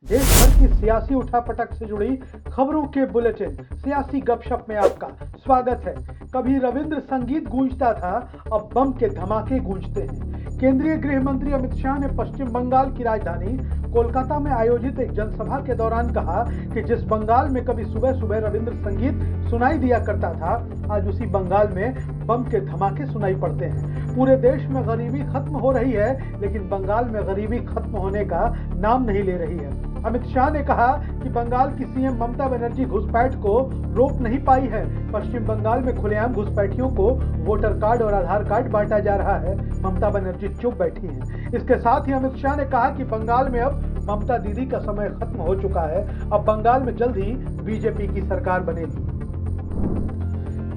देश भर की सियासी उठापटक से जुड़ी खबरों के बुलेटिन सियासी गपशप में आपका स्वागत है। कभी रविंद्र संगीत गूंजता था, अब बम के धमाके गूंजते हैं। केंद्रीय गृह मंत्री अमित शाह ने पश्चिम बंगाल की राजधानी कोलकाता में आयोजित एक जनसभा के दौरान कहा कि जिस बंगाल में कभी सुबह सुबह रविंद्र संगीत सुनाई दिया करता था, आज उसी बंगाल में बम के धमाके सुनाई पड़ते हैं। पूरे देश में गरीबी खत्म हो रही है, लेकिन बंगाल में गरीबी खत्म होने का नाम नहीं ले रही है। अमित शाह ने कहा कि बंगाल की सीएम ममता बनर्जी घुसपैठ को रोक नहीं पाई है। पश्चिम बंगाल में खुलेआम घुसपैठियों को वोटर कार्ड और आधार कार्ड बांटा जा रहा है। ममता बनर्जी चुप बैठी हैं। इसके साथ ही अमित शाह ने कहा कि बंगाल में अब ममता दीदी का समय खत्म हो चुका है। अब बंगाल में जल्द ही बीजेपी की सरकार बनेगी।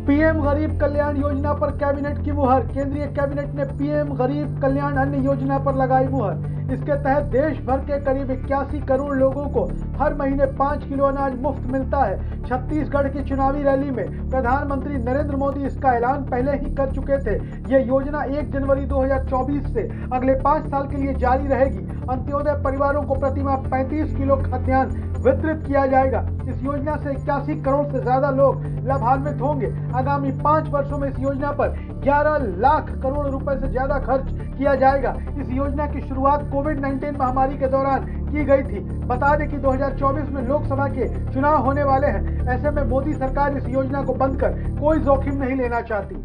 पीएम गरीब कल्याण योजना पर कैबिनेट की मुहर। केंद्रीय कैबिनेट ने पीएम गरीब कल्याण अन्न योजना पर लगाई मुहर। इसके तहत देश भर के करीब 81 करोड़ लोगों को हर महीने 5 किलो अनाज मुफ्त मिलता है। छत्तीसगढ़ की चुनावी रैली में प्रधानमंत्री नरेंद्र मोदी इसका ऐलान पहले ही कर चुके थे। यह योजना 1 जनवरी 2024 से अगले 5 साल के लिए जारी रहेगी। अंत्योदय परिवारों को प्रतिमाह 35 किलो खाद्यान्न वितरित किया जाएगा। इस योजना से 81 करोड़ से ज्यादा लोग लाभान्वित होंगे। आगामी 5 वर्षों में इस योजना पर 11 लाख करोड़ रुपए से ज्यादा खर्च किया जाएगा। इस योजना की शुरुआत कोविड-19 महामारी के दौरान की गई थी। बता दें कि 2024 में लोकसभा के चुनाव होने वाले हैं। ऐसे में मोदी सरकार इस योजना को बंद कर कोई जोखिम नहीं लेना चाहती।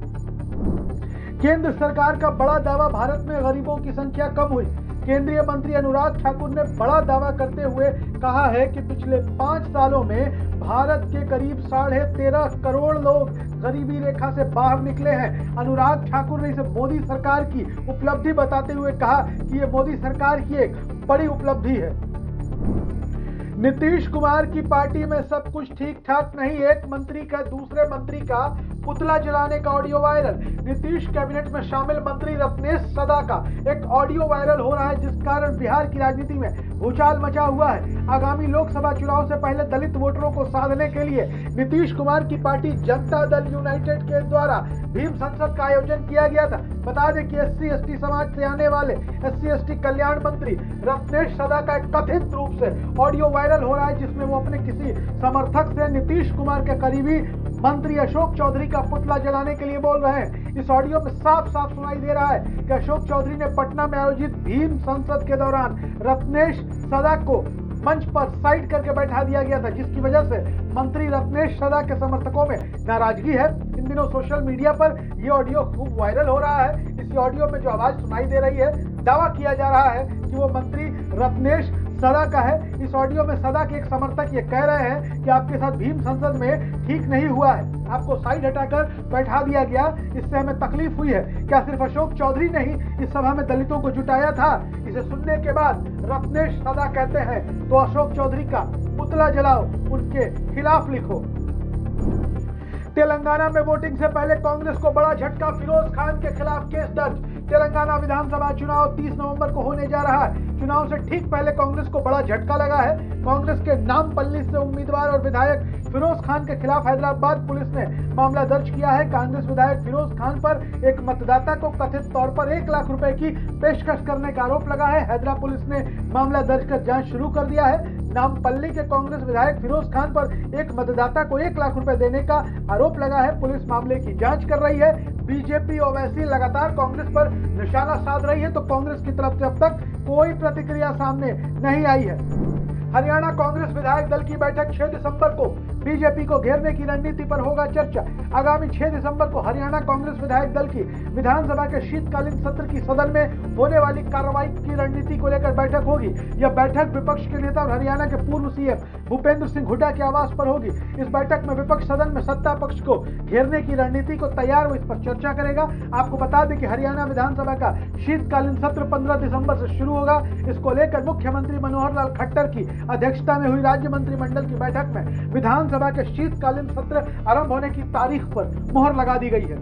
केंद्र सरकार का बड़ा दावा, भारत में गरीबों की संख्या कम हुई। केंद्रीय मंत्री अनुराग ठाकुर ने बड़ा दावा करते हुए कहा है कि पिछले 5 सालों में भारत के करीब 13.5 करोड़ लोग गरीबी रेखा से बाहर निकले हैं। अनुराग ठाकुर ने इसे मोदी सरकार की उपलब्धि बताते हुए कहा कि ये मोदी सरकार की एक बड़ी उपलब्धि है। नीतीश कुमार की पार्टी में सब कुछ ठीक ठाक नहीं। एक मंत्री का दूसरे मंत्री का पुतला जलाने का ऑडियो वायरल। नीतीश कैबिनेट में शामिल मंत्री रत्नेश सदा का एक ऑडियो वायरल हो रहा है, जिस कारण बिहार की राजनीति में भूचाल मचा हुआ है। आगामी लोकसभा चुनाव से पहले दलित वोटरों को साधने के लिए नीतीश कुमार की पार्टी जनता दल यूनाइटेड के द्वारा भीम संसद का आयोजन किया गया था। बता दें कि SC/ST समाज से आने वाले SC/ST कल्याण मंत्री रत्नेश सदा का एक कथित रूप से ऑडियो वायरल हो रहा है, जिसमें वो अपने किसी समर्थक से नीतीश कुमार के करीबी मंत्री अशोक चौधरी का पुतला जलाने के लिए बोल रहे हैं। इस ऑडियो में साफ साफ सुनाई दे रहा है कि अशोक चौधरी ने पटना में आयोजित भीम संसद के दौरान रत्नेश सदा को मंच पर साइड करके बैठा दिया गया था, जिसकी वजह से मंत्री रत्नेश सदा के समर्थकों में नाराजगी है। इन दिनों सोशल मीडिया पर यह ऑडियो खूब वायरल हो रहा है। इस ऑडियो में जो आवाज सुनाई दे रही है, दावा किया जा रहा है कि वो मंत्री रत्नेश सदा का है। इस ऑडियो में सदा के एक समर्थक ये कह रहे हैं कि आपके साथ भीम संसद में ठीक नहीं हुआ है, आपको साइड हटाकर बैठा दिया गया, इससे हमें तकलीफ हुई है। क्या सिर्फ अशोक चौधरी ने ही इस सभा में दलितों को जुटाया था? इसे सुनने के बाद रत्नेश सदा कहते हैं तो अशोक चौधरी का पुतला जलाओ, उनके खिलाफ लिखो। तेलंगाना में वोटिंग से पहले कांग्रेस को बड़ा झटका, फिरोज खान के खिलाफ केस दर्ज। तेलंगाना विधानसभा चुनाव 30 नवंबर को होने जा रहा है। चुनाव से ठीक पहले कांग्रेस को बड़ा झटका लगा है। कांग्रेस के नामपल्ली से उम्मीदवार और विधायक फिरोज खान के खिलाफ हैदराबाद पुलिस ने मामला दर्ज किया है। कांग्रेस विधायक फिरोज खान पर एक मतदाता को कथित तौर पर 1 लाख रुपए की पेशकश करने का आरोप लगा है। हैदराबाद पुलिस ने मामला दर्ज कर जांच शुरू कर दिया है। नामपल्ली के कांग्रेस विधायक फिरोज खान पर एक मतदाता को 1 लाख रुपए देने का आरोप लगा है। पुलिस मामले की जांच कर रही है। बीजेपी ओवैसी लगातार कांग्रेस पर निशाना साध रही है, तो कांग्रेस की तरफ से अब तक कोई प्रतिक्रिया सामने नहीं आई है। हरियाणा कांग्रेस विधायक दल की बैठक 6 दिसंबर को बीजेपी को घेरने की रणनीति पर होगा चर्चा। आगामी 6 दिसंबर को हरियाणा कांग्रेस विधायक दल की विधानसभा के शीतकालीन सत्र की सदन में होने वाली कार्रवाई की रणनीति को लेकर बैठक होगी। यह बैठक विपक्ष के नेता और हरियाणा के पूर्व सीएम भूपेंद्र सिंह हुड्डा के आवास पर होगी। इस बैठक में विपक्ष सदन में सत्ता पक्ष को घेरने की रणनीति को तैयार हो इस पर चर्चा करेगा। आपको बता दें कि हरियाणा विधानसभा का शीतकालीन सत्र 15 दिसंबर से शुरू होगा। इसको लेकर मुख्यमंत्री मनोहर लाल खट्टर की अध्यक्षता में हुई राज्य मंत्रिमंडल की बैठक में विधानसभा के शीतकालीन सत्र आरंभ होने की तारीख पर मुहर लगा दी गई है।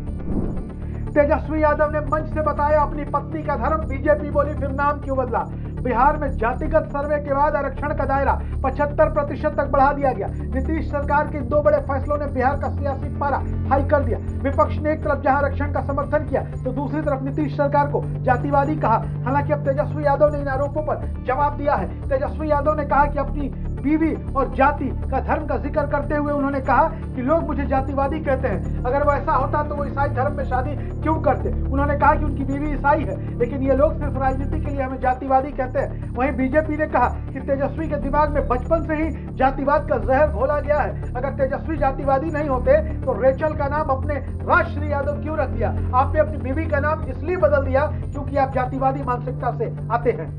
तेजस्वी यादव ने मंच से बताया अपनी पत्नी का धर्म। बीजेपी बोली फिर नाम क्यों बदला। बिहार में जातिगत सर्वे के बाद आरक्षण का दायरा 75% तक बढ़ा दिया गया। नीतीश सरकार के 2 बड़े फैसलों ने बिहार का सियासी पारा हाई कर दिया। विपक्ष ने एक तरफ जहां आरक्षण का समर्थन किया तो दूसरी तरफ नीतीश सरकार को जातिवादी कहा। हालांकि अब तेजस्वी यादव ने इन आरोपों पर जवाब दिया है। तेजस्वी यादव ने कहा कि अपनी बीवी और जाति का धर्म का जिक्र करते हुए उन्होंने कहा कि लोग मुझे जातिवादी कहते हैं, अगर वो ऐसा होता तो वो ईसाई धर्म में शादी क्यों करते। उन्होंने कहा कि उनकी बीवी ईसाई है, लेकिन ये लोग सिर्फ राजनीति के लिए हमें जातिवादी कहते हैं। वहीं बीजेपी ने कहा कि तेजस्वी के दिमाग में बचपन से ही जातिवाद का जहर घोला गया है। अगर तेजस्वी जातिवादी नहीं होते तो रेचल का नाम अपने राजश्री यादव क्यों रख दिया? आपने अपनी बीवी का नाम इसलिए बदल दिया क्योंकि आप जातिवादी मानसिकता से आते हैं।